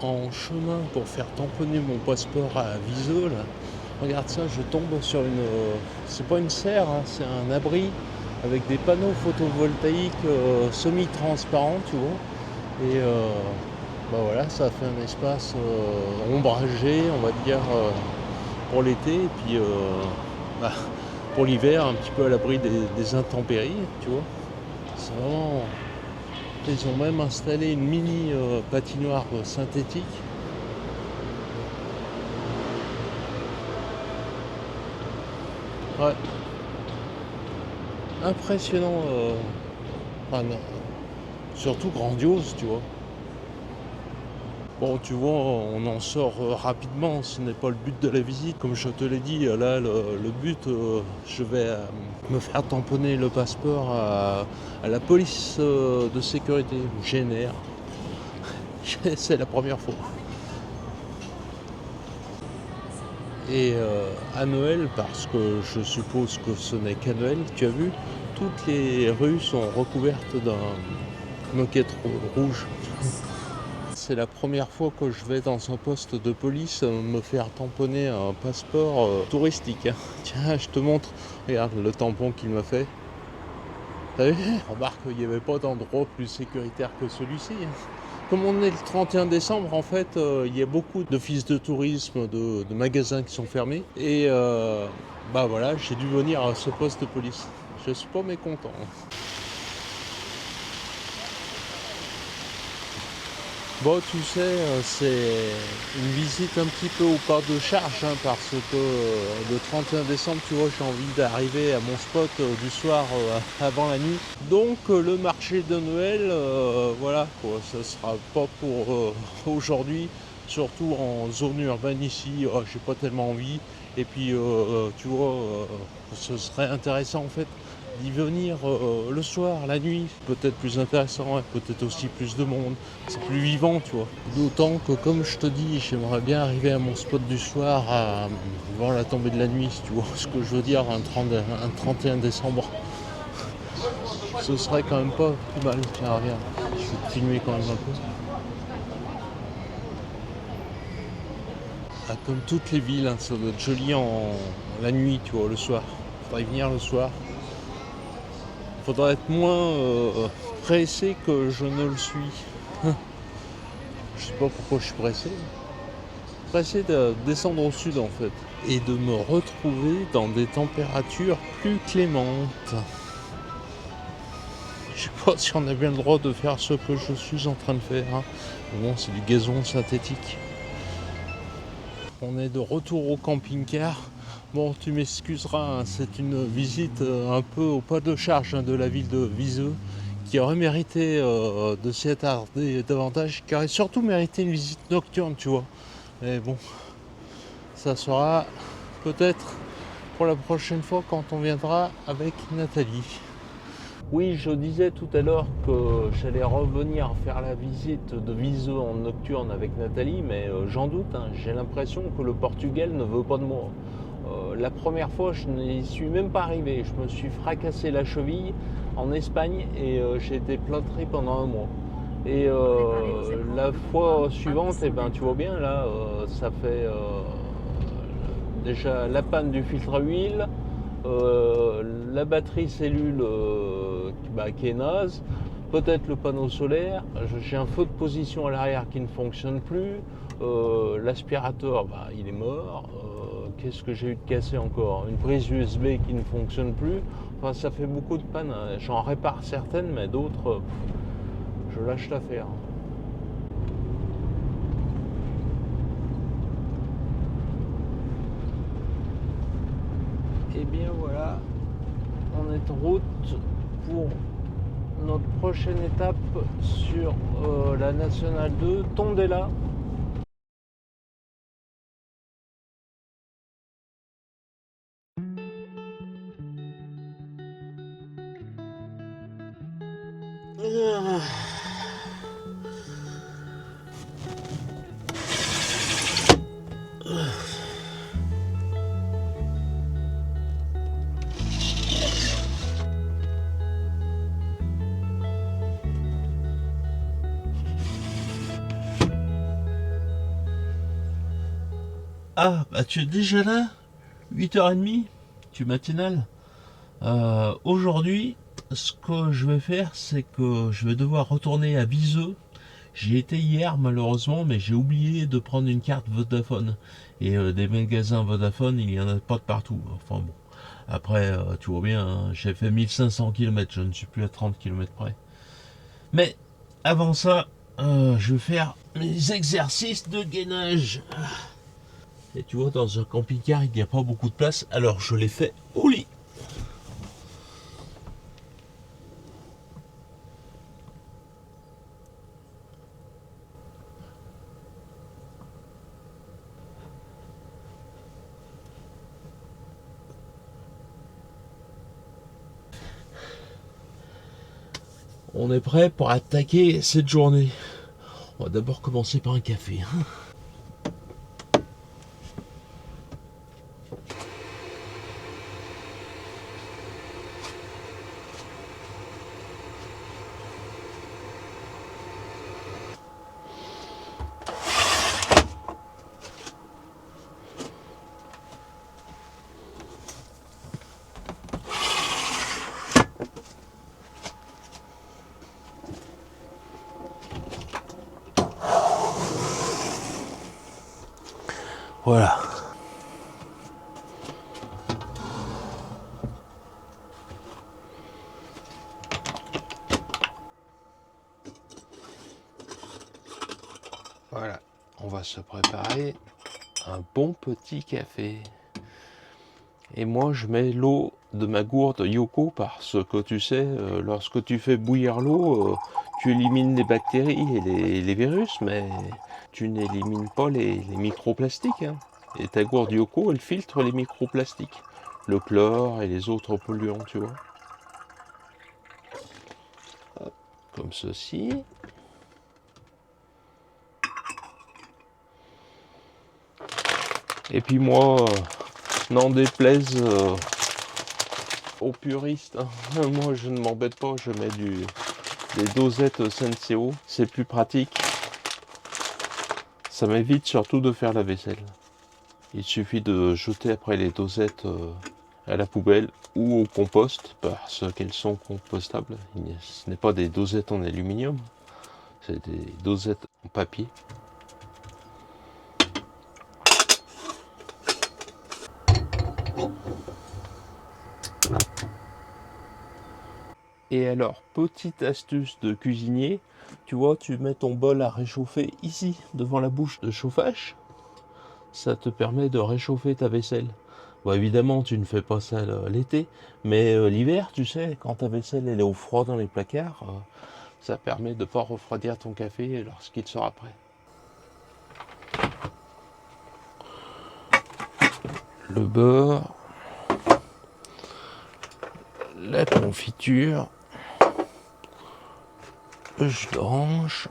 en chemin pour faire tamponner mon passeport à Viseu, là. Regarde ça, je tombe sur une... c'est pas une serre, hein, c'est un abri avec des panneaux photovoltaïques semi-transparents, tu vois. Et bah voilà, ça fait un espace ombragé, on va dire, pour l'été. Et puis bah, pour l'hiver, un petit peu à l'abri des intempéries, tu vois. C'est vraiment... Ils ont même installé une mini patinoire synthétique. Ouais, impressionnant. Enfin, non, surtout grandiose, tu vois. Bon, tu vois, on en sort rapidement, ce n'est pas le but de la visite. Comme je te l'ai dit, là, le but, je vais me faire tamponner le passeport à la police de sécurité, GNR. C'est la première fois. Et à Noël, parce que je suppose que ce n'est qu'à Noël, tu as vu, toutes les rues sont recouvertes d'un moquette rouge. C'est la première fois que je vais dans un poste de police me faire tamponner un passeport touristique. Tiens, je te montre. Regarde le tampon qu'il m'a fait. T'as vu? Remarque qu'il n'y avait pas d'endroit plus sécuritaire que celui-ci. Comme on est le 31 décembre, en fait, il y a beaucoup d'offices de tourisme, de magasins qui sont fermés. Et bah voilà, j'ai dû venir à ce poste de police. Je suis pas mécontent. Bon, tu sais, c'est une visite un petit peu au pas de charge, hein, parce que le 31 décembre, tu vois, j'ai envie d'arriver à mon spot du soir avant la nuit. Donc le marché de Noël, voilà, quoi, ça sera pas pour aujourd'hui, surtout en zone urbaine ici, j'ai pas tellement envie. Et puis, tu vois, ce serait intéressant en fait d'y venir le soir, la nuit, peut-être plus intéressant, peut-être aussi plus de monde, c'est plus vivant, tu vois. D'autant que, comme je te dis, j'aimerais bien arriver à mon spot du soir avant la tombée de la nuit, si tu vois ce que je veux dire, un 31 décembre. Ce serait quand même pas plus mal. Tiens, regarde, je vais te filmer quand même un peu. Ah, comme toutes les villes, hein, ça doit être joli en la nuit, tu vois, le soir. Faudrait y venir le soir. Faudrait être moins pressé que je ne le suis. Je sais pas pourquoi je suis pressé. Pressé de descendre au sud en fait. Et de me retrouver dans des températures plus clémentes. Je sais pas si on a bien le droit de faire ce que je suis en train de faire. Hein. Mais bon, c'est du gazon synthétique. On est de retour au camping-car. Bon, tu m'excuseras, hein, c'est une visite un peu au pas de charge de la ville de Viseu, qui aurait mérité de s'y attarder davantage, qui aurait surtout mérité une visite nocturne, tu vois. Mais bon, ça sera peut-être pour la prochaine fois quand on viendra avec Nathalie. Oui, je disais tout à l'heure que j'allais revenir faire la visite de Viseu en nocturne avec Nathalie, mais j'en doute, hein, j'ai l'impression que le Portugal ne veut pas de moi. La première fois, je n'y suis même pas arrivé. Je me suis fracassé la cheville en Espagne et j'ai été plâtré pendant un mois. Et la fois suivante, eh ben, tu vois bien, là, ça fait déjà la panne du filtre à huile, la batterie cellule qui est naze, peut-être le panneau solaire, j'ai un feu de position à l'arrière qui ne fonctionne plus, l'aspirateur il est mort, qu'est-ce que j'ai eu de cassé encore, une prise USB qui ne fonctionne plus, enfin ça fait beaucoup de pannes, hein. J'en répare certaines mais d'autres je lâche l'affaire. Et bien voilà, on est en route pour notre prochaine étape sur la Nationale 2, Tondela. Ah, bah tu es déjà là? 8h30? Tu es matinal? Aujourd'hui, ce que je vais faire, c'est que je vais devoir retourner à Viseu. J'y étais hier malheureusement, mais j'ai oublié de prendre une carte Vodafone. Et des magasins Vodafone, il n'y en a pas de partout. Enfin bon. Après, tu vois bien, hein, j'ai fait 1500 km, je ne suis plus à 30 km près. Mais avant ça, je vais faire mes exercices de gainage. Et tu vois, dans un camping-car, il n'y a pas beaucoup de place, alors je l'ai fait au lit. On est prêt pour attaquer cette journée. On va d'abord commencer par un café. Voilà. Voilà. On va se préparer un bon petit café. Et moi, je mets l'eau de ma gourde Yoko parce que tu sais, lorsque tu fais bouillir l'eau, tu élimines les bactéries et les virus, mais tu n'élimines pas les microplastiques, hein. Et ta gourde Yoko, elle filtre les microplastiques, le chlore et les autres polluants, tu vois. Hop, comme ceci. Et puis moi, n'en déplaise aux puristes, hein, moi je ne m'embête pas, je mets des dosettes Senseo, c'est plus pratique. Ça m'évite surtout de faire la vaisselle. Il suffit de jeter après les dosettes à la poubelle ou au compost parce qu'elles sont compostables. Ce n'est pas des dosettes en aluminium, c'est des dosettes en papier. Et alors, petite astuce de cuisinier, tu vois, tu mets ton bol à réchauffer ici, devant la bouche de chauffage. Ça te permet de réchauffer ta vaisselle. Bon, évidemment, tu ne fais pas ça l'été, mais l'hiver, tu sais, quand ta vaisselle elle est au froid dans les placards, ça permet de ne pas refroidir ton café lorsqu'il sera prêt. Le beurre, la confiture, le jus d'orange.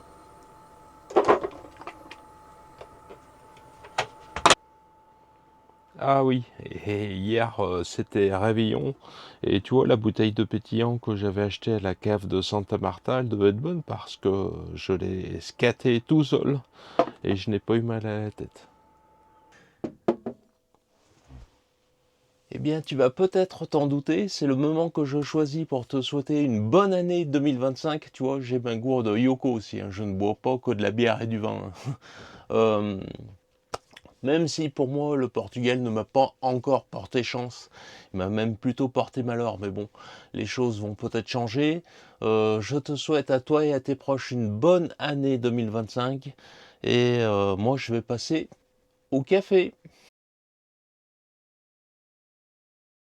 Ah oui, et hier c'était réveillon, et tu vois la bouteille de pétillant que j'avais achetée à la cave de Santa Marta, elle devait être bonne parce que je l'ai scatée tout seul, et je n'ai pas eu mal à la tête. Eh bien, tu vas peut-être t'en douter, c'est le moment que je choisis pour te souhaiter une bonne année 2025. Tu vois, j'ai ma gourde Yoko aussi, hein. Je ne bois pas que de la bière et du vin, hein. Euh, Même si pour moi le Portugal ne m'a pas encore porté chance, il m'a même plutôt porté malheur, mais bon, les choses vont peut-être changer. Je te souhaite à toi et à tes proches une bonne année 2025 et moi je vais passer au café.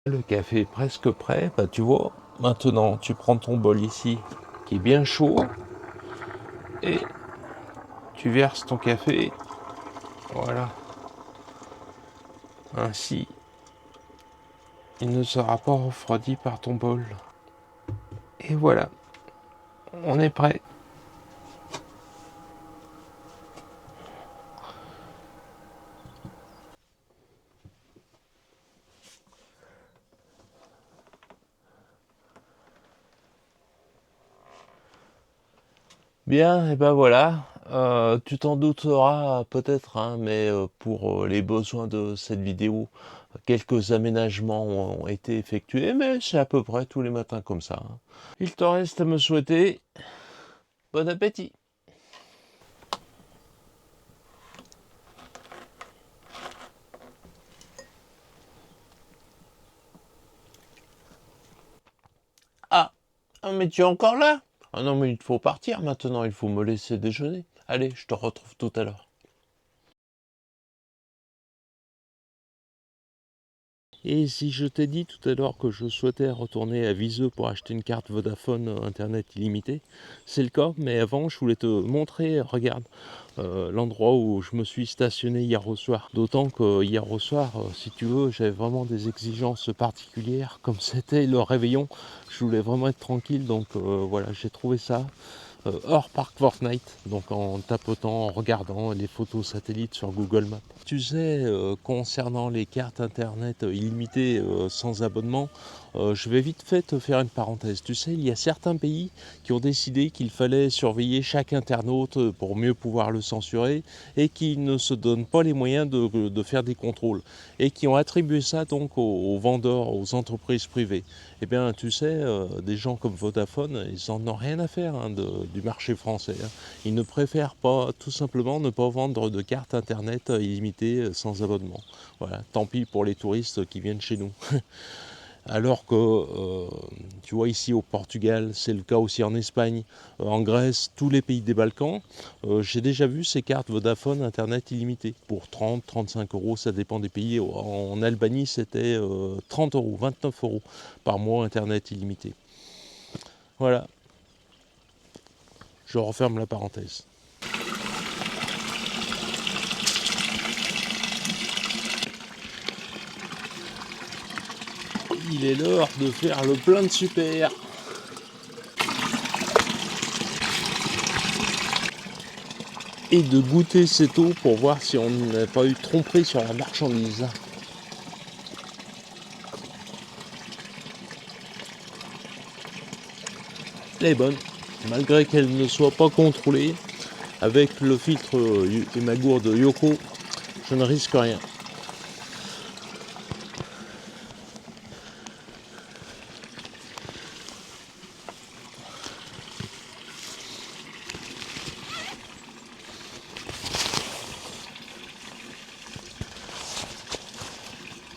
Le café est presque prêt, bah tu vois, maintenant tu prends ton bol ici qui est bien chaud et tu verses ton café, voilà, ainsi il ne sera pas refroidi par ton bol. Et voilà, on est prêt. Bien, et ben voilà, Tu t'en douteras peut-être, hein, mais pour les besoins de cette vidéo, quelques aménagements ont été effectués, mais c'est à peu près tous les matins comme ça, hein. Il te reste à me souhaiter bon appétit. Ah, mais tu es encore là? Ah non, mais il faut partir maintenant, il faut me laisser déjeuner. Allez, je te retrouve tout à l'heure. Et si je t'ai dit tout à l'heure que je souhaitais retourner à Viseu pour acheter une carte Vodafone Internet illimité, c'est le cas, mais avant je voulais te montrer, regarde, l'endroit où je me suis stationné hier au soir. D'autant que hier au soir, si tu veux, j'avais vraiment des exigences particulières, comme c'était le réveillon, je voulais vraiment être tranquille, donc voilà, j'ai trouvé ça. Hors parc Fortnite, donc en tapotant, en regardant les photos satellites sur Google Maps. Tu sais, concernant les cartes internet illimitées sans abonnement, je vais vite fait te faire une parenthèse. Tu sais, il y a certains pays qui ont décidé qu'il fallait surveiller chaque internaute pour mieux pouvoir le censurer et qui ne se donnent pas les moyens de faire des contrôles et qui ont attribué ça donc aux vendeurs, aux entreprises privées. Eh bien, tu sais, des gens comme Vodafone, ils n'en ont rien à faire hein, du marché français, hein. Ils ne préfèrent pas, tout simplement, ne pas vendre de cartes internet illimitées sans abonnement. Voilà, tant pis pour les touristes qui viennent chez nous. Alors que, tu vois, ici au Portugal, c'est le cas aussi en Espagne, en Grèce, tous les pays des Balkans, j'ai déjà vu ces cartes Vodafone Internet illimitées pour 30, 35 euros, ça dépend des pays. En Albanie, c'était 30 euros, 29 euros par mois Internet illimité. Voilà, je referme la parenthèse. Il est l'heure de faire le plein de super. Et de goûter cette eau pour voir si on n'a pas eu tromperie sur la marchandise. Elle est bonne, malgré qu'elle ne soit pas contrôlée. Avec le filtre Imagour de Yoko, je ne risque rien.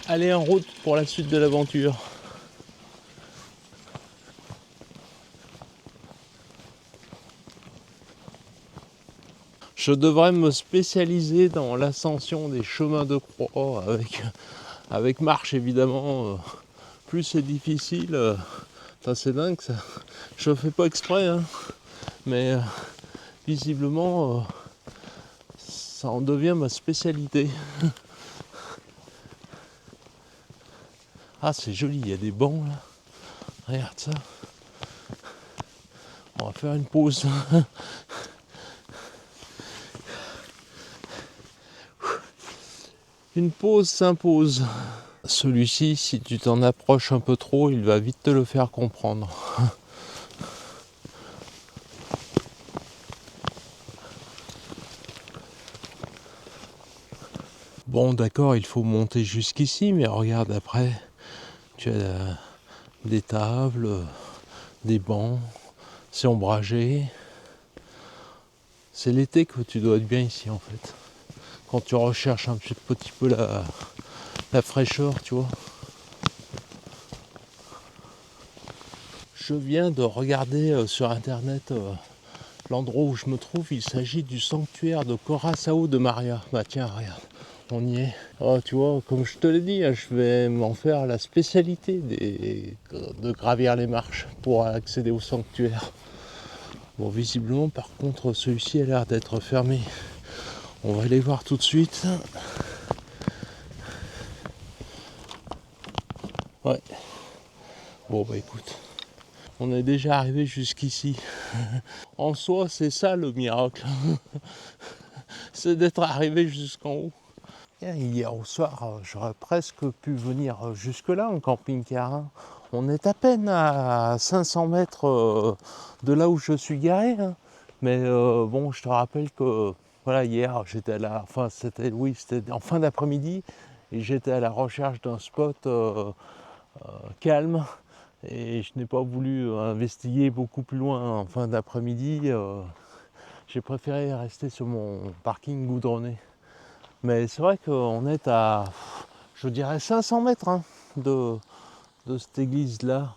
Allez, en route pour la suite de l'aventure. Je devrais me spécialiser dans l'ascension des chemins de croix avec marche évidemment. Plus c'est difficile, c'est dingue ça. Je fais pas exprès, hein, mais visiblement ça en devient ma spécialité. Ah, c'est joli, il y a des bancs là. Regarde ça. On va faire une pause. Une pause s'impose. Celui-ci, si tu t'en approches un peu trop, il va vite te le faire comprendre. Bon, d'accord, il faut monter jusqu'ici, mais regarde après, tu as des tables, des bancs, c'est ombragé. C'est l'été que tu dois être bien ici en fait. Quand tu recherches un petit peu la fraîcheur, tu vois. Je viens de regarder sur internet l'endroit où je me trouve. Il s'agit du sanctuaire de Curaçao de Maria. Bah tiens, regarde, on y est. Oh, tu vois, comme je te l'ai dit, je vais m'en faire la spécialité de gravir les marches pour accéder au sanctuaire. Bon, visiblement, par contre, celui-ci a l'air d'être fermé. On va aller voir tout de suite. Ouais. Bon, bah écoute, on est déjà arrivé jusqu'ici. En soi, c'est ça le miracle. C'est d'être arrivé jusqu'en haut. Hier au soir, j'aurais presque pu venir jusque-là en camping-car, hein. On est à peine à 500 mètres de là où je suis garé, hein. Mais bon, je te rappelle que voilà, hier, j'étais à la, enfin, c'était en fin d'après-midi, et j'étais à la recherche d'un spot calme, et je n'ai pas voulu investiguer beaucoup plus loin en fin d'après-midi. J'ai préféré rester sur mon parking goudronné. Mais c'est vrai qu'on est à, je dirais, 500 mètres hein, de cette église-là,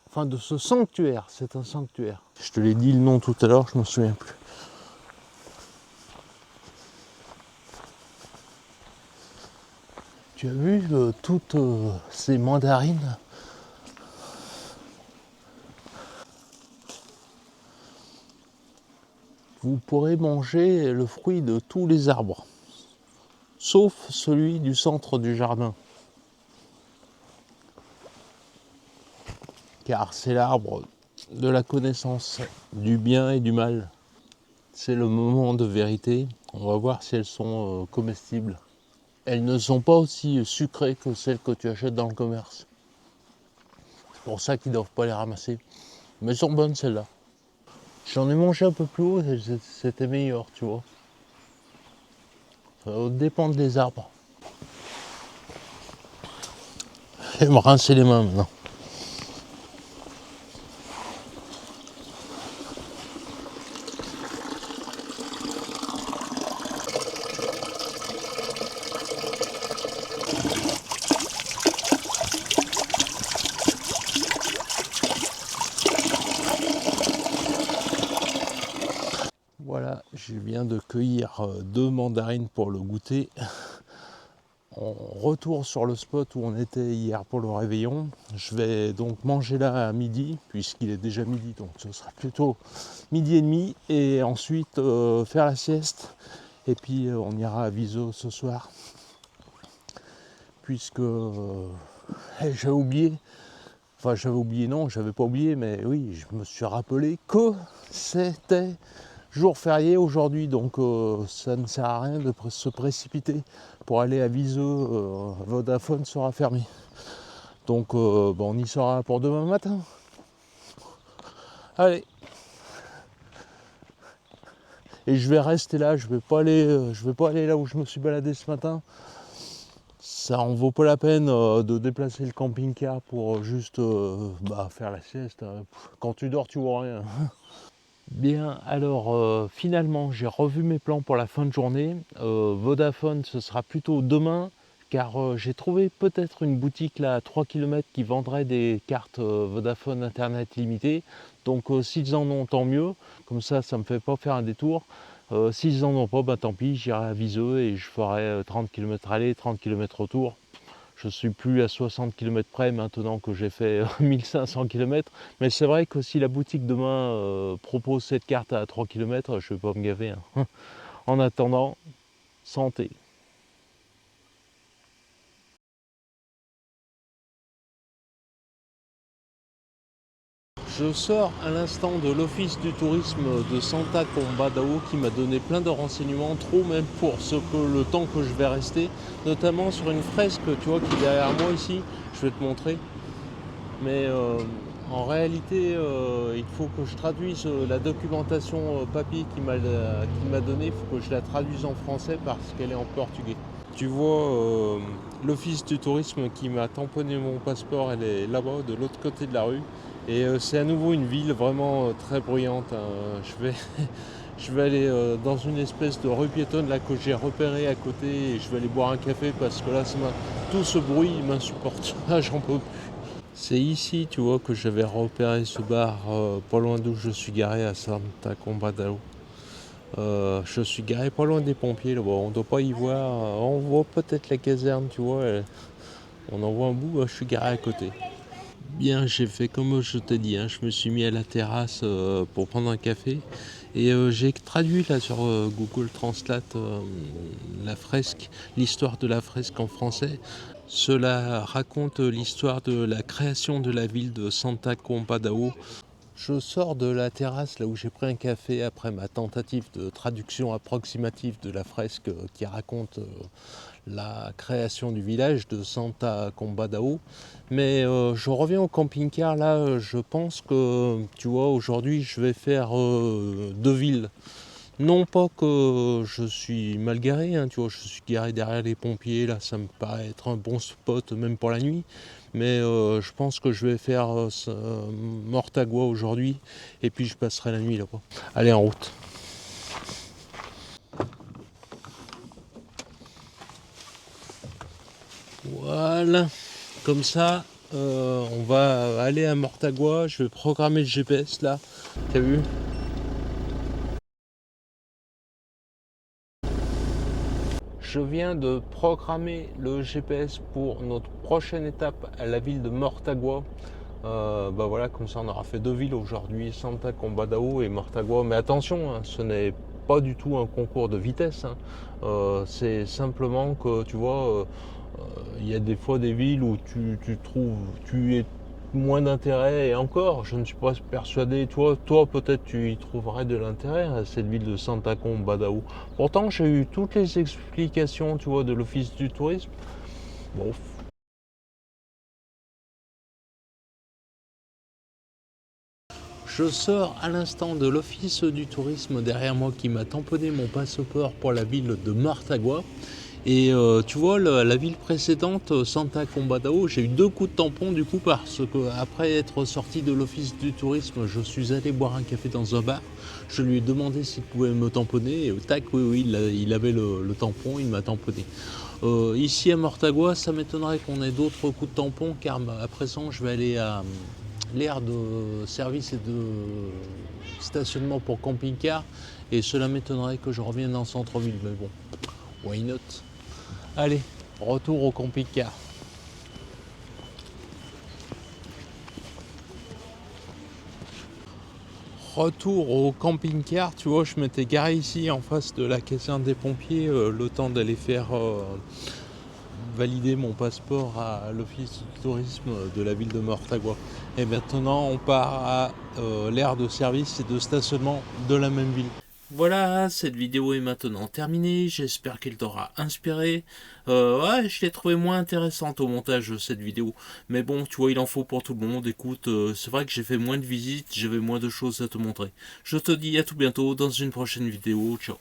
enfin de ce sanctuaire. C'est un sanctuaire. Je te l'ai dit le nom tout à l'heure, je ne me souviens plus. Tu as vu toutes ces mandarines? Vous pourrez manger le fruit de tous les arbres, sauf celui du centre du jardin, car c'est l'arbre de la connaissance du bien et du mal. C'est le moment de vérité. On va voir si elles sont comestibles. Elles ne sont pas aussi sucrées que celles que tu achètes dans le commerce. C'est pour ça qu'ils ne doivent pas les ramasser. Mais elles sont bonnes celles-là. J'en ai mangé un peu plus haut, c'était meilleur, tu vois. Ça va dépendre des arbres. Je vais me rincer les mains maintenant. Voilà, je viens de cueillir 2 mandarines pour le goûter. On retourne sur le spot où on était hier pour le réveillon. Je vais donc manger là à midi, puisqu'il est déjà midi, donc ce sera plutôt midi et demi. Et ensuite faire la sieste. Et puis on ira à Viso ce soir. Puisque j'avais oublié, enfin j'avais oublié, non, j'avais pas oublié, mais oui, je me suis rappelé que c'était jour férié aujourd'hui, donc ça ne sert à rien de se précipiter pour aller à Viso. Vodafone sera fermé. Donc on y sera pour demain matin. Allez. Et je vais rester là, je vais pas aller là où je me suis baladé ce matin. Ça en vaut pas la peine de déplacer le camping-car pour juste faire la sieste. Quand tu dors, tu vois rien. Bien, alors finalement j'ai revu mes plans pour la fin de journée. Vodafone ce sera plutôt demain, car j'ai trouvé peut-être une boutique là à 3 km qui vendrait des cartes Vodafone Internet limité. Donc s'ils en ont, tant mieux, comme ça ça me fait pas faire un détour. S'ils en ont pas, bah tant pis, j'irai à Viseu et je ferai 30 km aller, 30 km retour. Je suis plus à 60 km près maintenant que j'ai fait 1500 km. Mais c'est vrai que si la boutique demain propose cette carte à 3 km, je ne vais pas me gaver. Hein. En attendant, santé. Je sors à l'instant de l'office du tourisme de Santa Combadao qui m'a donné plein de renseignements, trop même pour le temps que je vais rester, notamment sur une fresque, tu vois, qui est derrière moi ici. Je vais te montrer. Mais en réalité, il faut que je traduise la documentation papier qu'il m'a donnée. Il faut que je la traduise en français parce qu'elle est en portugais. Tu vois, l'office du tourisme qui m'a tamponné mon passeport, elle est là-bas, de l'autre côté de la rue. Et c'est à nouveau une ville vraiment très bruyante. Hein. Je vais aller dans une espèce de rue piétonne là que j'ai repérée à côté et je vais aller boire un café parce que là, tout ce bruit m'insupporte. J'en peux plus. C'est ici, tu vois, que j'avais repéré ce bar pas loin d'où je suis garé à Santa Combadao. Je suis garé pas loin des pompiers, là-bas. On doit pas y voir. On voit peut-être la caserne, tu vois. On en voit un bout, je suis garé à côté. Bien, j'ai fait comme je t'ai dit, hein. Je me suis mis à la terrasse pour prendre un café. Et j'ai traduit là sur Google Translate la fresque, l'histoire de la fresque en français. Cela raconte l'histoire de la création de la ville de Santa Combadao. Je sors de la terrasse là où j'ai pris un café après ma tentative de traduction approximative de la fresque qui raconte la création du village de Santa Combadao. Mais je reviens au camping-car là, je pense que tu vois aujourd'hui je vais faire deux villes. Non pas que je suis mal garé, hein, tu vois, je suis garé derrière les pompiers, là ça me paraît être un bon spot même pour la nuit. Mais je pense que je vais faire Mortagua aujourd'hui et puis je passerai la nuit là-bas. Allez, en route. Voilà, comme ça on va aller à Mortagua, je vais programmer le GPS là, t'as vu? Je viens de programmer le GPS pour notre prochaine étape à la ville de Mortagua. Bah voilà, comme ça on aura fait deux villes aujourd'hui, Santa Combadao et Mortagua. Mais attention, hein, ce n'est pas du tout un concours de vitesse, hein. C'est simplement que tu vois, il y a des fois des villes où tu es moins d'intérêt et encore, je ne suis pas persuadé. Toi peut-être tu y trouverais de l'intérêt à cette ville de Santa Combadao. Pourtant, j'ai eu toutes les explications, tu vois, de l'Office du tourisme. Bon, je sors à l'instant de l'Office du tourisme derrière moi qui m'a tamponné mon passeport pour la ville de Mortagua. Et tu vois, la ville précédente, Santa Combadao, j'ai eu deux coups de tampon du coup parce que après être sorti de l'Office du tourisme, je suis allé boire un café dans un bar. Je lui ai demandé s'il pouvait me tamponner et tac, oui, il avait le tampon, il m'a tamponné. Ici à Mortagua, ça m'étonnerait qu'on ait d'autres coups de tampon car à présent je vais aller à l'aire de service et de stationnement pour camping-car et cela m'étonnerait que je revienne en centre-ville, mais bon, why not? Allez, retour au camping-car. Retour au camping-car, tu vois, je m'étais garé ici en face de la caserne des pompiers, le temps d'aller faire valider mon passeport à l'office du tourisme de la ville de Mortagua. Et maintenant, on part à l'aire de service et de stationnement de la même ville. Voilà, cette vidéo est maintenant terminée, j'espère qu'elle t'aura inspiré. Ouais, je l'ai trouvé moins intéressante au montage cette vidéo. Mais bon, tu vois, il en faut pour tout le monde. Écoute, c'est vrai que j'ai fait moins de visites, j'avais moins de choses à te montrer. Je te dis à tout bientôt dans une prochaine vidéo. Ciao.